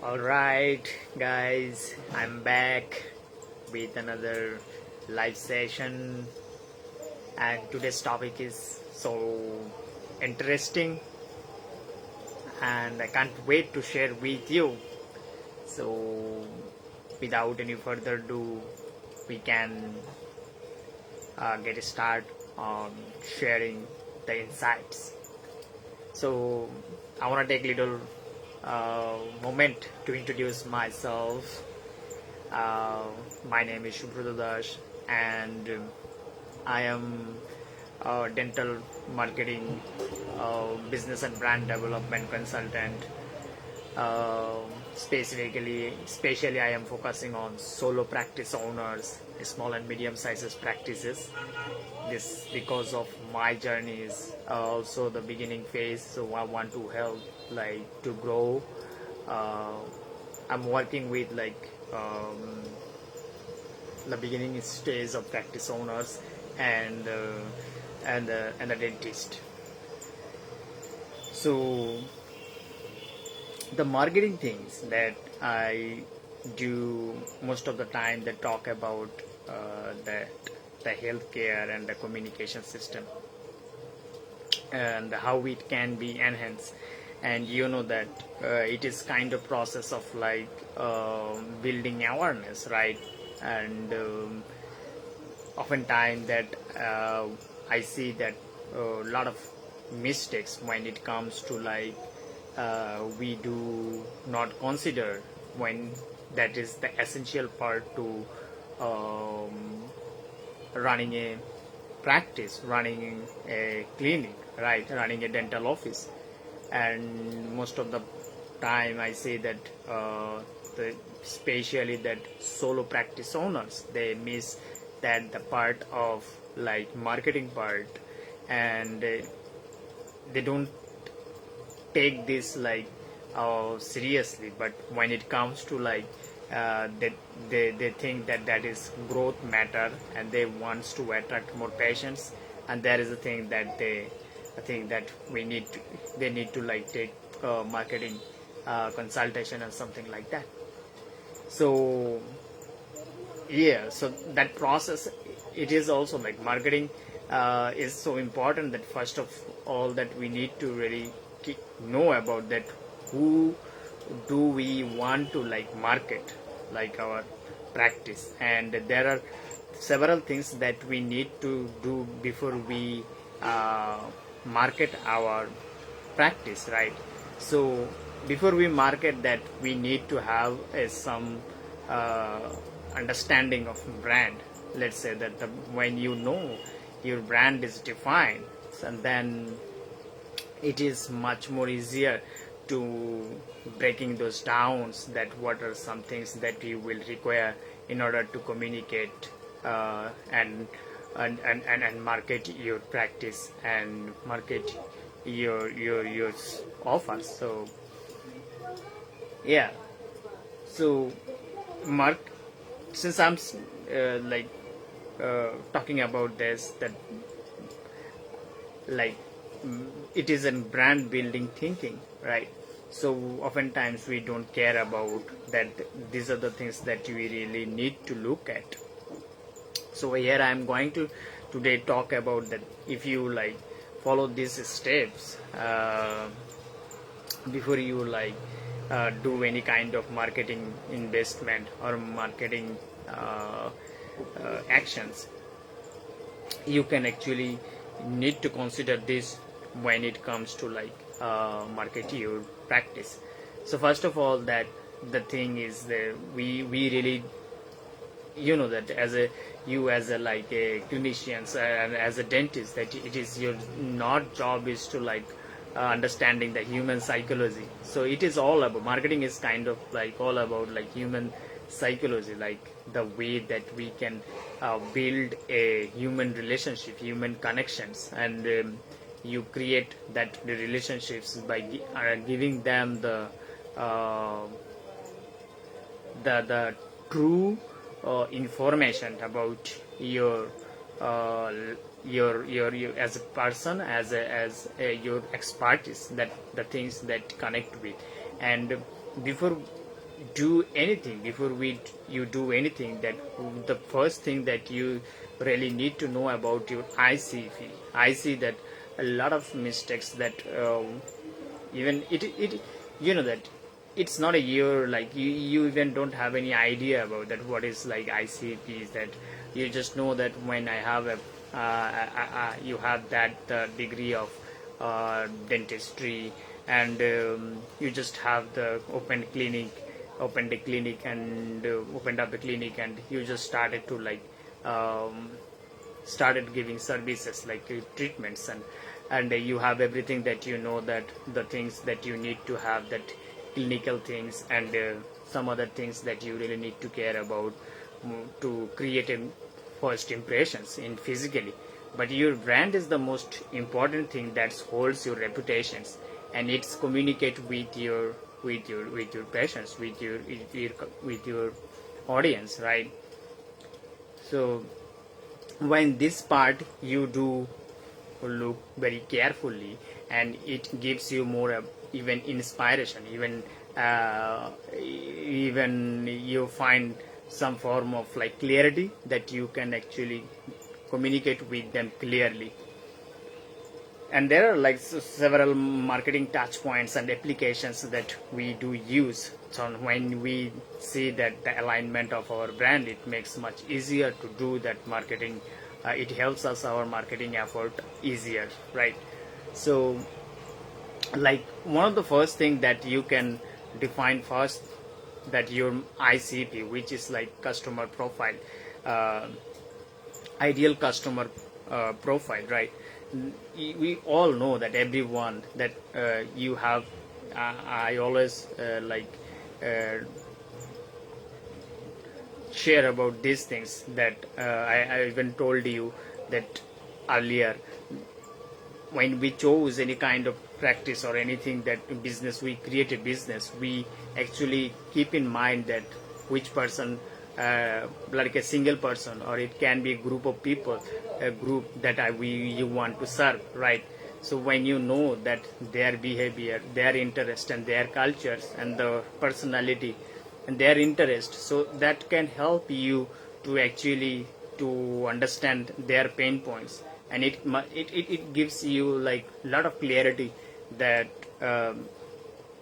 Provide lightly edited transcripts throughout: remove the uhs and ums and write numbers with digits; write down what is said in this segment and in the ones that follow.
Alright, guys, I'm back with another live session, and today's topic is so interesting, and I can't wait to share with you. So, without any further ado, we can get a start on sharing the insights. So, I want to take a little moment to introduce myself. My name is Shubhrata Das, and I am a dental marketing, business and brand development consultant. Uh, Specially, I am focusing on solo practice owners, small and medium sizes practices. This because of my journey is also the beginning phase, so I want to help to grow. uh, I'm working with the beginning stage of practice owners and the dentist. So the marketing things that I do most of the time, they talk about that the healthcare and the communication system and how it can be enhanced. And you know that it is kind of process of building awareness, right? And oftentimes that I see that a lot of mistakes when it comes to we do not consider when that is the essential part to um, running a practice, running a clinic, right, running a dental office. And most of the time I say that especially that solo practice owners, they miss that the part of marketing part, and they don't take this seriously. But when it comes to they think that that is growth matter, and they wants to attract more patients, and that is the thing that I think that they need to take marketing consultation and something like that. So yeah, so that process, it is also like marketing is so important that first of all that we need to really know about that who do we want to market our practice. And there are several things that we need to do before we market our practice, right? So before we market that, we need to have some uh, understanding of brand. Let's say that when you know your brand is defined, and then it is much more easier to breaking those downs, that what are some things that you will require in order to communicate and market your practice and market your offers. So yeah, so mark since I'm talking about this, that like it is a brand building thinking, right? So oftentimes we don't care about that. These are the things that we really need to look at. So here I am going to today talk about that. If you follow these steps before you do any kind of marketing investment or marketing actions, you can actually need to consider this when it comes to market your practice. So first of all, that the thing is that we really, you know, that as a a clinician and as a dentist, that it is your not job is to understanding the human psychology. So it is all about marketing is kind of all about human psychology, the way that we can build a human relationship, human connections. And you create that the relationships by giving them uh, the true information about your uh, your as a person, as your expertise, that the things that connect with. And before do anything, before you do anything, that the first thing that you really need to know about your ICP. I see that a lot of mistakes that even it you know that it's not a year, like you even don't have any idea about that what is like ICPs, that you just know that when I have a you have that degree of dentistry, and you just have the opened a clinic and opened up the clinic, and you just started to like um, started giving services like treatments, and you have everything that you know, that the things that you need to have, that clinical things, and some other things that you really need to care about, to create a first impressions in physically. But your brand is the most important thing that holds your reputations, and it's communicate with your patients, with your audience, right? So when this part you do look very carefully, and it gives you more even inspiration, even you find some form of like clarity, that you can actually communicate with them clearly. And there are like several marketing touch points and applications that we do use. So when we see that the alignment of our brand, it makes much easier to do that marketing. It helps us our marketing effort easier, right? So like one of the first thing that you can define first, that your ICP, which is like customer profile, uh, ideal customer profile, right? We all know that everyone that you have, I always uh, share about these things, that I even told you that earlier, when we chose any kind of practice or anything, that business, we create a business, we actually keep in mind that which person, like a single person, or it can be a group of people, a group that you want to serve, right? So when you know that their behavior, their interest, and their cultures, and the personality, and their interest, so that can help you to actually to understand their pain points, and it gives you like a lot of clarity, that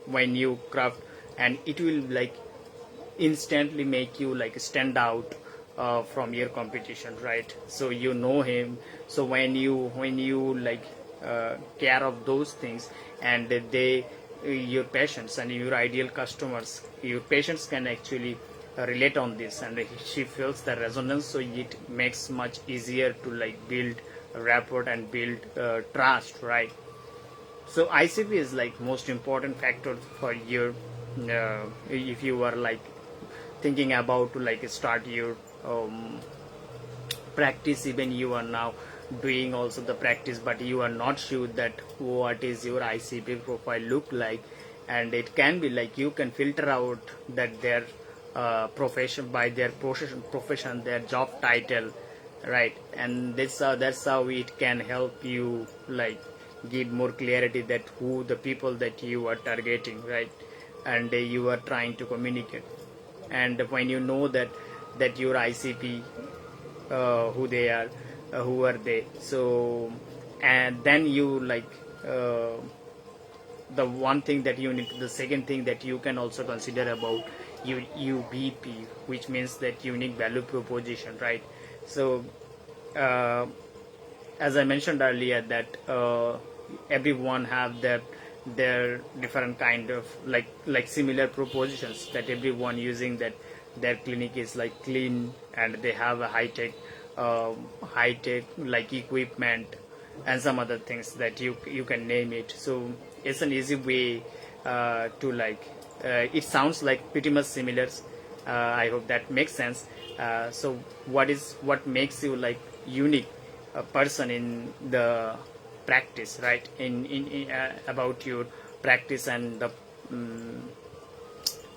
when you craft, and it will like instantly make you like stand out from your competition, right? So you know him. So when you like care of those things, and they your patients and your ideal customers, your patients can actually relate on this, and she feels the resonance, so it makes much easier to like build rapport and build trust, right? So ICP is like most important factor for your if you are like thinking about to like start your practice, even you are now doing also the practice, but you are not sure that what is your ICP profile look like. And it can be like you can filter out that their profession by their profession, their job title, right? And that's how it can help you like give more clarity that who the people that you are targeting, right? And you are trying to communicate. And when you know that your ICP, who they are, who are they, so and then you like uh, the one thing that you need, the second thing that you can also consider about UBP, which means that unique value proposition, right? So uh, as I mentioned earlier, that everyone have their different kind of like similar propositions, that everyone using that their clinic is like clean, and they have a high tech like equipment, and some other things that you can name it. So it's an easy way to like it sounds like pretty much similar. I hope that makes sense. So what makes you like unique a person in the practice, right? In about your practice and the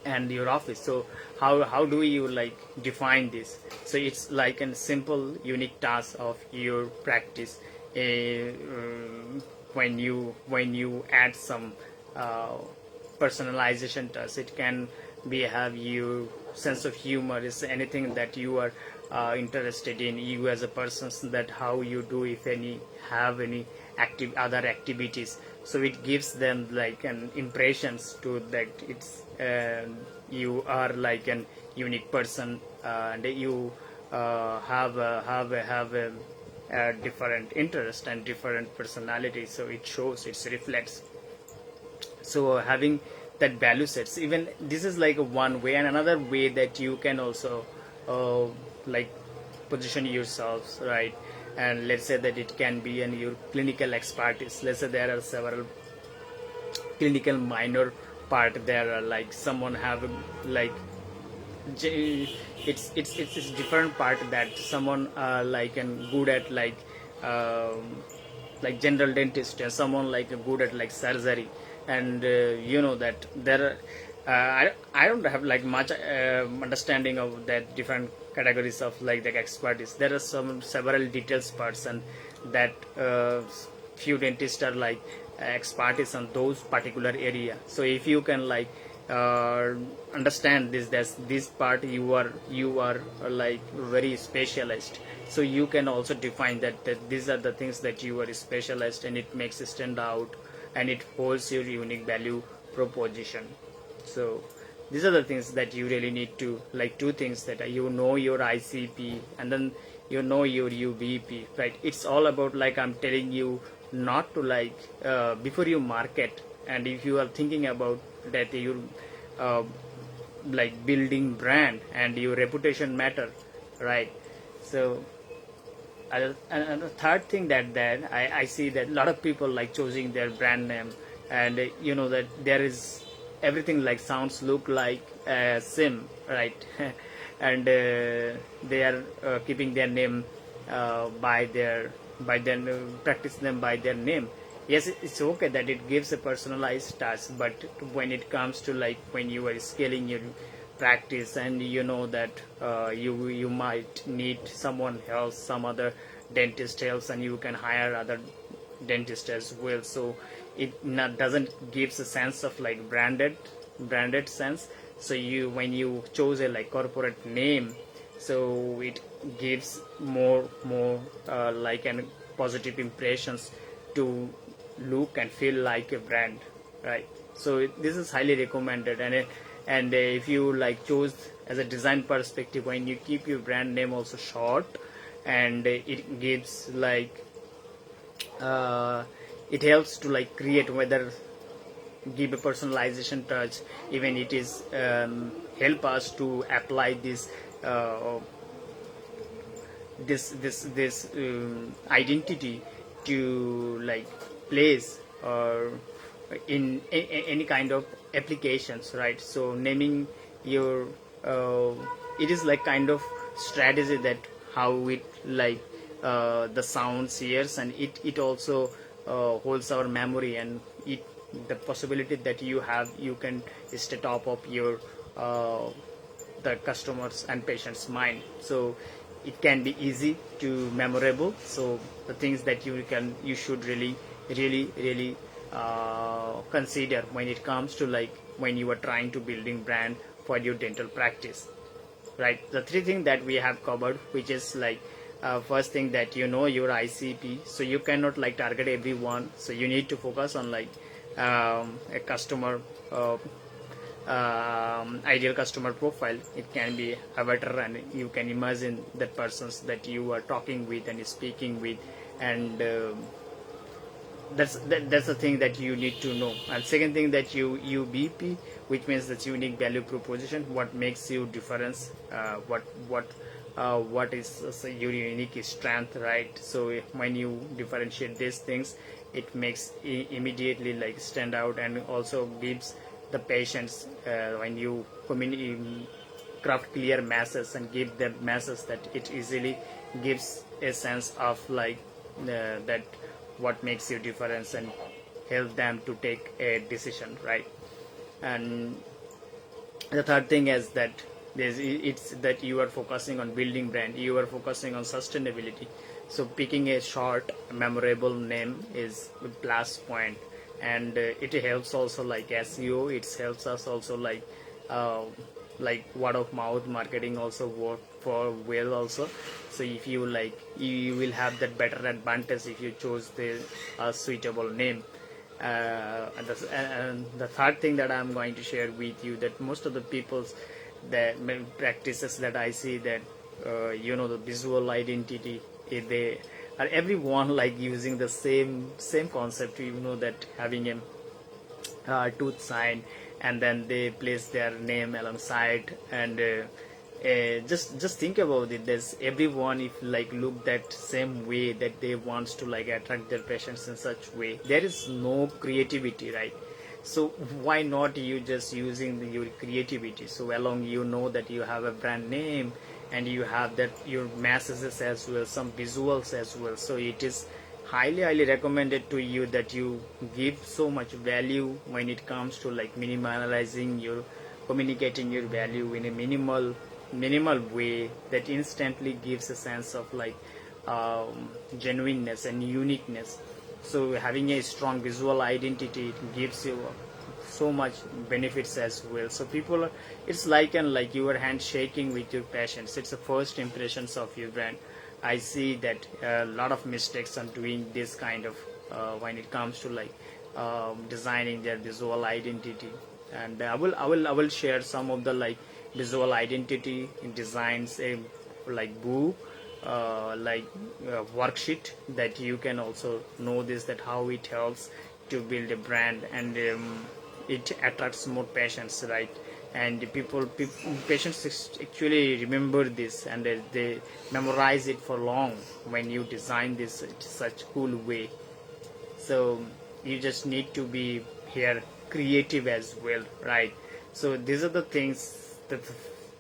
and your office. So how do you like define this? So it's like a simple unique task of your practice. When you add some uh, personalization task, it can we have your sense of humor, is anything that you are interested in, you as a person, that how you do, if any, have any active other activities. So it gives them like an impressions to that it's you are like an unique person, and you have a different interest and different personality, so it shows, it reflects. So having that value sets, even this is like a one way, and another way that you can also uh, like position yourselves, right? And let's say that it can be in your clinical expertise. Let's say there are several clinical minor part there, are like someone have like it's different part that someone like and good at like general dentist, and someone like good at like surgery. And that there I don't have like much understanding of that different categories of like the expertise. There are some several details parts, and that few dentists are like expertise on those particular area. So if you can like uh, understand this part, you are like very specialized. So you can also define that these are the things that you are specialized, and it makes it stand out, and it holds your unique value proposition. So these are the things that you really need to like, two things that you know your ICP, and then you know your UBP, right? It's all about like I'm telling you not to like before you market, and if you are thinking about that you uh, like building brand and your reputation matter, right? So and the third thing that I see that a lot of people like choosing their brand name, and that there is everything like sounds look like sim, right? And they are keeping their name by their practice them by their name. Yes, it's okay that it gives a personalized touch, but when it comes to like when you are scaling your practice, and you know that you might need someone else, some other dentist else, and you can hire other dentist as well. So it not, doesn't gives a sense of like branded sense. So you, when you chose a like corporate name, so it gives more like an positive impressions to look and feel like a brand, right? So this is highly recommended. And if you like choose as a design perspective, when you keep your brand name also short, and it gives like uh, it helps to like create, whether give a personalization touch, even it is help us to apply uh, this identity to like place or in any kind of applications, right? So naming your it is like kind of strategy that how it like the sounds hears, and it also holds our memory, and it the possibility that you have, you can stay top of your the customers and patients mind. So it can be easy to memorable. So the things that you should really consider when it comes to like when you are trying to building brand for your dental practice, right? The three things that we have covered, which is like first thing that you know your ICP, so you cannot like target everyone, so you need to focus on like a customer ideal customer profile. It can be avatar, and you can imagine that persons that you are talking with and speaking with, and that's the thing that you need to know. And second thing that UBP, which means that's unique value proposition, what makes you difference, what is your unique strength, right? So when you differentiate these things, it makes immediately like stand out, and also gives the patients when you craft clear masses and give them masses, that it easily gives a sense of like that what makes you difference, and help them to take a decision, right? And the third thing is that it's that you are focusing on building brand, you are focusing on sustainability. So picking a short memorable name is a plus point. And it helps also like SEO, it helps us also like uh, like word of mouth marketing also work for well also. So if you like, you will have that better advantage if you chose the suitable name. And the third thing that I'm going to share with you, that most of the people's that practices that I see, that the visual identity, they are everyone like using the same concept, that having a tooth sign, and then they place their name alongside. And just think about it, there's everyone, if like look that same way, that they wants to like attract their patients in such way, there is no creativity, right? So why not you just using your creativity? So along, that you have a brand name, and you have that your messages as well, some visuals as well. So it is highly recommended to you that you give so much value when it comes to like minimalizing your communicating your value in a minimal way, that instantly gives a sense of like genuineness and uniqueness. So having a strong visual identity, it gives you so much benefits as well. So people it's like, and like your hand shaking with your patients, it's the first impressions of your brand. I see that a lot of mistakes on doing this kind of when it comes to like designing their visual identity. And I will share some of the like visual identity designs, a like book, worksheet, that you can also know this, that how it helps to build a brand. And it attracts more patients, right? And patients actually remember this, and they memorize it for long when you design this in such cool way. So you just need to be here creative as well, right? So these are the things, that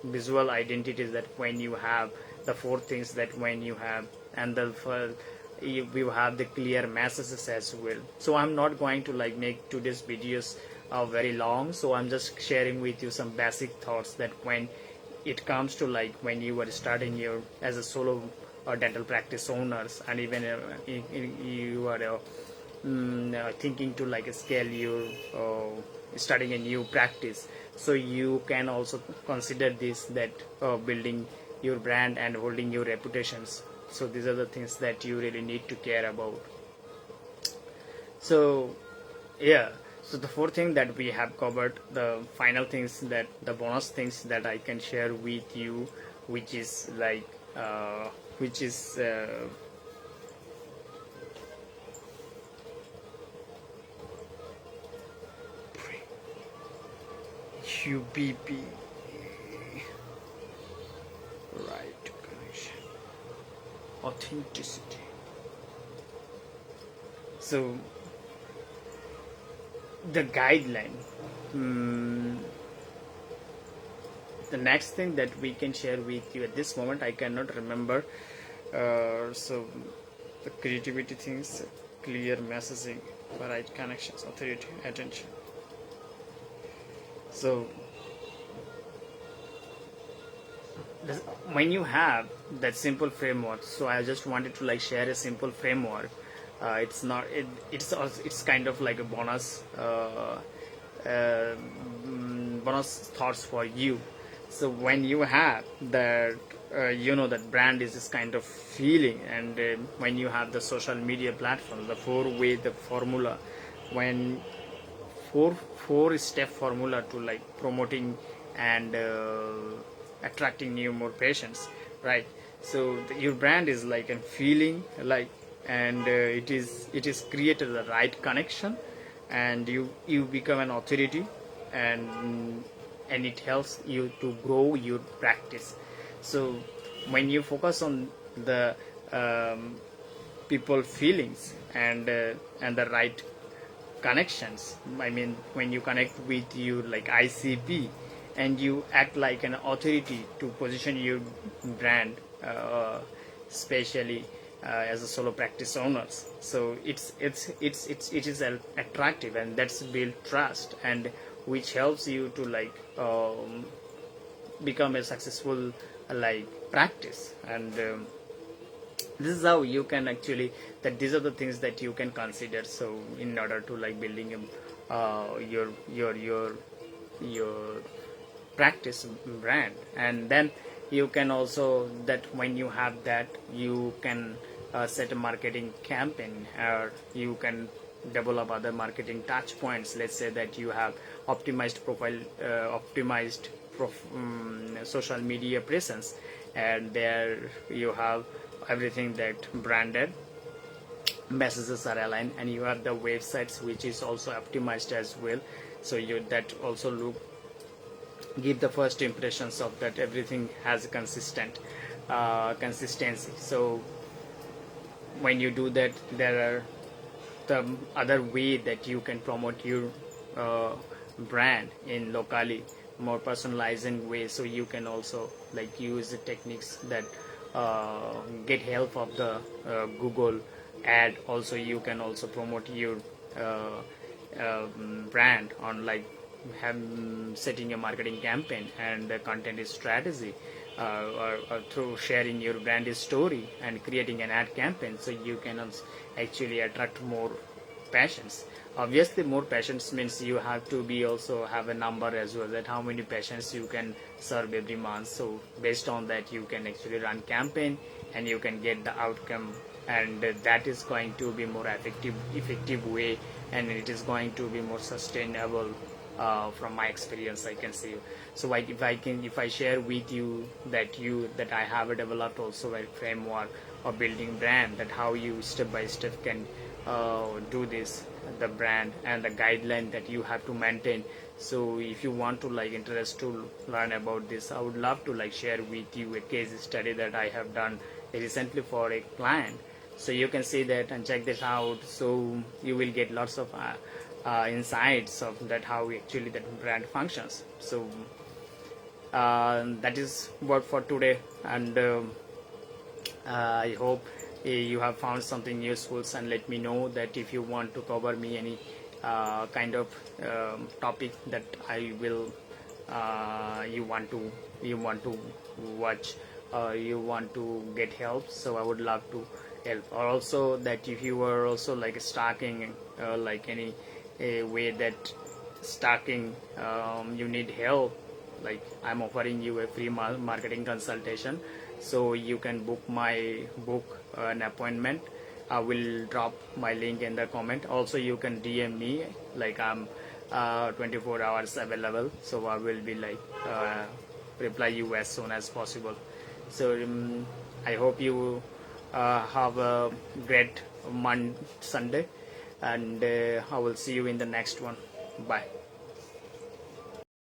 visual identities, that when you have the four things, that when you have, and the you have the clear messages as well. So I'm not going to like make today's videos very long, so I'm just sharing with you some basic thoughts, that when it comes to like when you are starting your as a solo or dental practice owners, and even you are thinking to like scale your starting a new practice, so you can also consider this, that building your brand and holding your reputations. So these are the things that you really need to care about. So yeah, so the fourth thing that we have covered, the final things, that the bonus things that I can share with you, which is like which is UBP, right connection, authenticity. So the guideline, the next thing that we can share with you at this moment, I cannot remember. So the creativity things, clear messaging, right connections, authority, attention. So when you have that simple framework, so I just wanted to like share a simple framework. It's not it's kind of like a bonus bonus thoughts for you. So when you have that that brand is this kind of feeling, and when you have the social media platform, the the formula, when four step formula to like promoting and attracting new more patients, right? So your brand is like a feeling, like, and it is created the right connection, and you become an authority, and it helps you to grow your practice. So when you focus on the people feelings and the right connections, I mean, when you connect with you like ICP, and you act like an authority to position your brand, especially as a solo practice owners. So it is attractive, and that's build trust, and which helps you to like become a successful like practice. And this is how you can actually, that these are the things that you can consider. So in order to like building your practice brand. And then you can also, that when you have that, you can set a marketing campaign, or you can develop other marketing touch points. Let's say that you have optimized profile, social media presence, and there you have everything that branded, messages are aligned, and you have the websites which is also optimized as well. So you that also look, give the first impressions of that everything has a consistent consistency. So when you do that, there are the other way that you can promote your brand in locally more personalizing way. So you can also like use the techniques that get help of the Google ad. Also you can also promote your brand on like setting a marketing campaign and the content is strategy, or through sharing your brand story and creating an ad campaign. So you can also actually attract more patients. Obviously more patients means you have to be also have a number as well, that how many patients you can serve every month. So based on that you can actually run campaign and you can get the outcome, and that is going to be more effective way, and it is going to be more sustainable. From my experience I can say. So like if I share with you that I have developed also a framework of building brand, that how you step by step can do this, the brand and the guideline that you have to maintain. So if you want to like interest to learn about this, I would love to like share with you a case study that I have done recently for a client. So you can see that and check this out. So you will get lots of insights of that how actually that brand functions. So that is what for today, and I hope you have found something useful, and let me know that if you want to cover me any kind of topic that I will you want to watch, you want to get help. So I would love to help. Or also that if you are also like stocking like any a way that stocking you need help, like I'm offering you a free marketing consultation. So you can book an appointment. I will drop my link in the comment. Also you can DM me, like I'm 24 hours available, so I will be like reply you as soon as possible. So I hope you have a great Sunday, and I will see you in the next one. Bye.